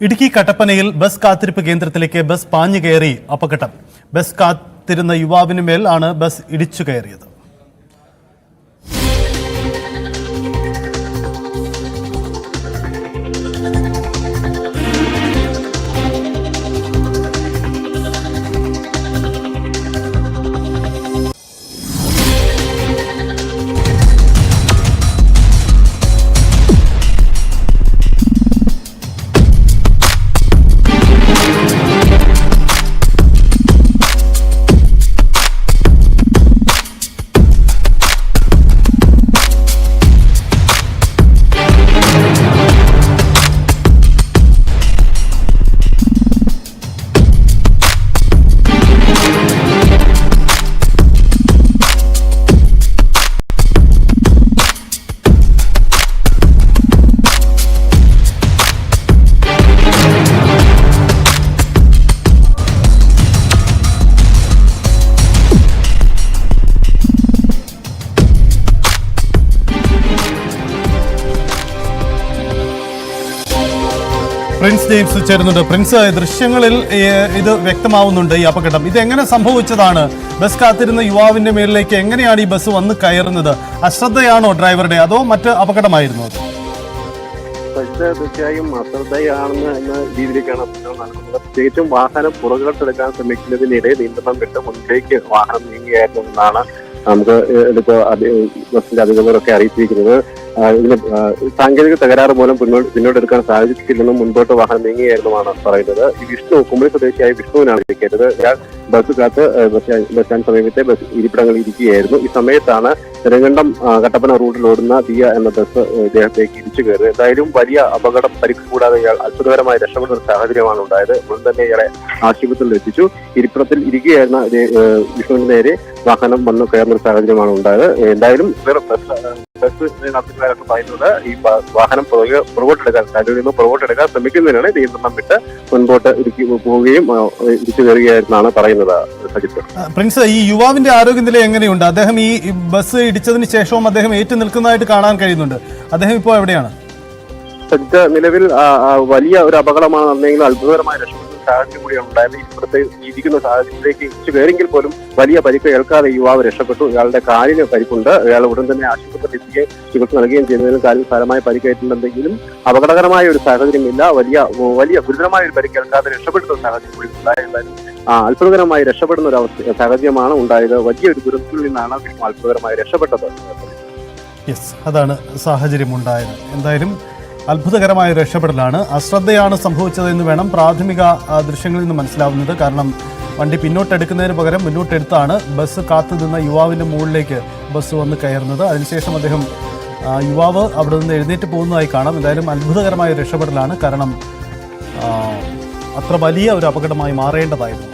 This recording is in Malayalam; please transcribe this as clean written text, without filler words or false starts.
ഇടുക്കി കട്ടപ്പനയിൽ ബസ് കാത്തിരിപ്പ് കേന്ദ്രത്തിലേക്ക് ബസ് പാഞ്ഞു കയറി അപകടം. ബസ് കാത്തിരുന്ന യുവാവിന് മേൽ ആണ് ബസ് ഇടിച്ചു കയറിയത്. പ്രിൻസ് ജെയിംസ് ചേരുന്നുണ്ട്. പ്രിൻസ്, ദൃശ്യങ്ങളിൽ ഇത് വ്യക്തമാവുന്നുണ്ട് ഈ അപകടം. ഇതെങ്ങനെ സംഭവിച്ചതാണ്? ബസ് കാത്തിരുന്ന യുവാവിന്റെ മേലിലേക്ക് എങ്ങനെയാണ് ഈ ബസ് വന്ന് കയറുന്നത്? അശ്രദ്ധയാണോ ഡ്രൈവറുടെ, അതോ മറ്റ് അപകടമായിരുന്നു അത്? തീർച്ചയായും അശ്രദ്ധയാണെന്ന് എന്ന രീതിയിലേക്കാണ് അപകടം നടക്കുന്നത്. പ്രത്യേകിച്ചും വാഹനം പുറകോട്ടെടുക്കാൻ ശ്രമിക്കുന്നതിനിടെ നിയന്ത്രണം വിട്ട് മുന്നിലേക്ക് വാഹനം നീങ്ങിയായിരുന്നു എന്നാണ് നമുക്ക് ഇതിപ്പോ ബസിന്റെ അധികൃതരൊക്കെ അറിയിച്ചിരിക്കുന്നത്. ഇതിന് സാങ്കേതിക തകരാറ് മൂലം പിന്നോട്ടെടുക്കാൻ സാധിച്ചിട്ടില്ലെന്നും മുൻപോട്ട് വാഹനം നീങ്ങിയായിരുന്നുമാണ് പറയുന്നത്. ഈ വിഷ്ണു, കുമളി സ്വദേശിയായ വിഷ്ണുവിനാണ് ഇരിക്കരുത്. ഇയാൾ ബസ് കാത്ത് ബസ് സ്റ്റാൻഡ് സമീപത്തെ ബസ് ഇരിപ്പിടങ്ങളിൽ ഇരിക്കുകയായിരുന്നു. ഈ സമയത്താണ് നെടുങ്കണ്ടം കട്ടപ്പന റൂട്ടിൽ ഓടുന്ന ദിയ എന്ന ബസ് ഇദ്ദേഹത്തേക്ക് ഇടിച്ചു കയറിയത്. എന്തായാലും വലിയ അപകടം, പരിക്ക് കൂടാതെ ഇയാൾ അത്ഭുതകരമായി രക്ഷപ്പെടുന്ന ഒരു സാഹചര്യമാണ് ഉണ്ടായത്. ഉടൻ തന്നെ ഇയാളെ ആശുപത്രിയിൽ എത്തിച്ചു. ഇരിപ്പിടത്തിൽ ഇരിക്കുകയായിരുന്ന വിഷ്ണുവിന് നേരെ വാഹനം വന്ന് കയറുന്ന ഒരു സാഹചര്യമാണ് ഉണ്ടായത്. എന്തായാലും ബസ് നടത്തുന്നവരൊക്കെ പറയുന്നത് ഈ വാഹനം പുറകോട്ടെടുക്കാൻ ശ്രമിക്കുന്നതിനാണ് നിയന്ത്രണം വിട്ട് മുൻപോട്ട് പോവുകയും ഇടിച്ചു കയറുകയായിരുന്നാണ് പറയുന്നത്. പ്രിൻസ്, ഈ യുവാവിന്റെ ആരോഗ്യനില എങ്ങനെയുണ്ട്? അദ്ദേഹം ഈ ബസ് ഇടിച്ചതിന് ശേഷവും അദ്ദേഹം ഏറ്റു നിൽക്കുന്നതായിട്ട് കാണാൻ കഴിയുന്നുണ്ട്. അദ്ദേഹം ഇപ്പോൾ എവിടെയാണ്? നിലവിൽ വലിയ ഒരു അപകടമാണ് നടന്നെങ്കിലും അത്ഭുതകരമായ രക്ഷപ്പെടുന്ന സാഹചര്യം കൂടിയാണ് ഉണ്ടായത്. ഇപ്പോഴത്തെ ഇരിക്കുന്ന സാഹചര്യത്തിലേക്ക് ഇടിച്ചു കയറിയെങ്കിൽ പോലും വലിയ പരിക്ക് ഏൽക്കാതെ യുവാവ് രക്ഷപ്പെട്ടു. ഇയാളുടെ കാലിന് പരിക്കുണ്ട്. ഇയാൾ ഉടൻ തന്നെ ആശുപത്രിയിൽ എത്തിക്കുകയും ചികിത്സ നൽകുകയും ചെയ്യുന്നതിന് കാലിൽ സാരമായ പരിക്കേറ്റിട്ടുണ്ടെങ്കിലും അപകടകരമായ ഒരു സാഹചര്യമില്ല. വലിയ ഗുരുതരമായ ഒരു പരിക്കേൽക്കാതെ രക്ഷപ്പെടുന്ന സാഹചര്യം കൂടി ഉണ്ടായിരുന്നാലും അത്ഭുതകരമായി രക്ഷപ്പെടുന്ന ഒരു സാഹചര്യമാണ് ഉണ്ടായത്. വലിയൊരു ദുരന്തത്തിൽ നിന്നാണ് അത്ഭുതകരമായി രക്ഷപ്പെട്ടത്. അതാണ് സാഹചര്യം ഉണ്ടായത്. എന്തായാലും അത്ഭുതകരമായ രക്ഷപ്പെടലാണ്. അശ്രദ്ധയാണ് സംഭവിച്ചതെന്ന് വേണം പ്രാഥമിക ദൃശ്യങ്ങളിൽ നിന്ന് മനസ്സിലാവുന്നത്. കാരണം വണ്ടി പിന്നോട്ടെടുക്കുന്നതിന് പകരം മുന്നോട്ടെടുത്താണ് ബസ് കാത്തുനിന്ന യുവാവിൻ്റെ മുകളിലേക്ക് ബസ് വന്ന് കയറുന്നത്. അതിനുശേഷം യുവാവ് അവിടെ നിന്ന് എഴുന്നേറ്റ് പോകുന്നതായി കാണാം. എന്തായാലും അത്ഭുതകരമായ രക്ഷപ്പെടലാണ്. കാരണം അത്ര വലിയ ഒരു അപകടമായി മാറേണ്ടതായിരുന്നു.